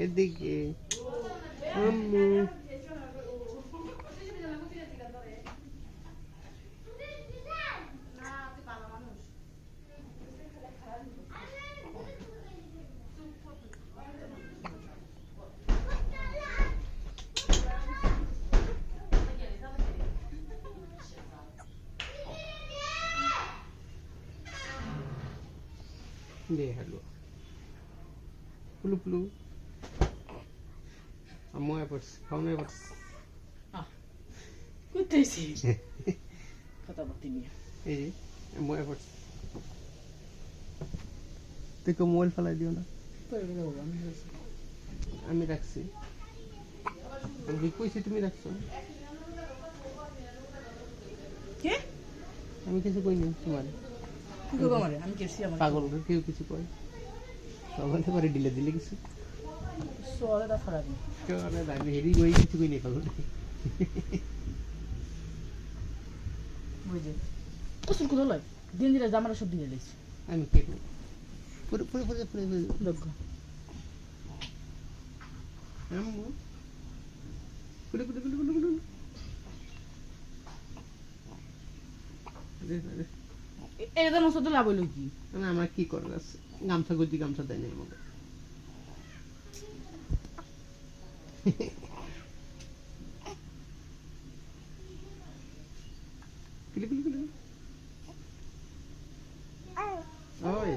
এদিকে আম্মু Déjalo. Pulu pulu. Amo efforts. Kamu efforts. Ah. Kutai sih. Kata bakti ni. Eh, amo efforts. Teko mobile falai diyo na. আমি রাখছি আমি কইছি তুমি রাখছো কে আমি কিছু কইনি তোমার কি কইবা আমারে আমি কেছি আমার পাগল কেউ কিছু কই সবাইতে পারে দিলে দিলে কিছু সোয়ালে দা ফারাবি কেউ আরে আমি হেরি কই কিছু কইনি পাগল বুঝে কসুর কো লয় দিন দিলে জামারা সব দিয়ে লইছি আমি কে পুরো পুরো পুরো পুরো লগ আম্মু পুরো পুরো পুরো পুরো পুরো এই দাম সদ লাভ হইল কি না আমরা কি করার আছে গামছা গদি গামছা দেয় না আমাকে কিলি কিলি কিলি ওই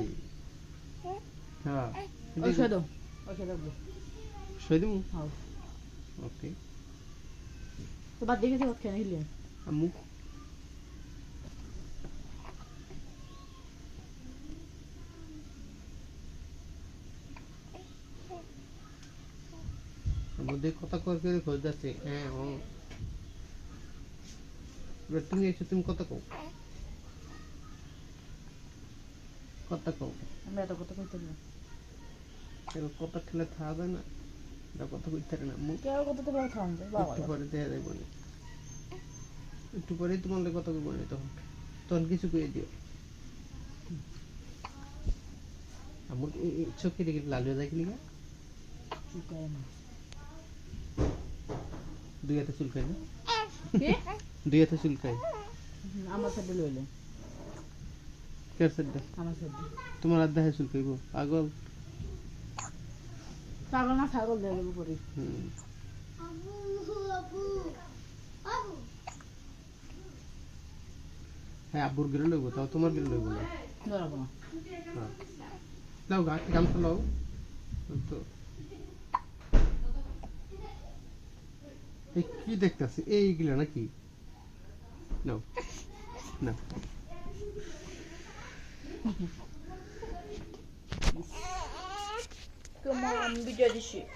হ্যাঁ ওষুধ দাও শুয়ে দিমু হ্যাঁ ওকে তো বাদ দেখে যাও কেন হিলে আম্মু মধ্যে কথা করে খোঁজ যাচ্ছে হ্যাঁ ও তুমি এসে তুমি কথা কও কথা কও আমি এত কথা কইতে না কেন কথা খেলে থাকা যায় না এটা কথা কইতে না মুখ কেউ কথা তো বলা খাওয়া যায় বাবা একটু পরে দেখা যাবে না একটু পরেই তোমার কথা কইব না তখন তখন কিছু কইয়ে দিও আমার চোখে দেখে লাল হয়ে যায় কি লিগা চুকায় না দুই হাতে চুলকায় না কে দুই হাতে চুলকায় আমার সাথে লইলে কার সাথে আমার সাথে তোমার আর দেহে চুলকাইব পাগল পাগল না ছাগল দিয়ে দেবো পরে হ্যাঁ আব্বুর গিরে লইব তাও তোমার গিরে লইব না ধরাবো না হ্যাঁ লাও গামছা লাও তো এই কি দেখতেছি এইগুলা নাকি নাও না Come on, video this shit.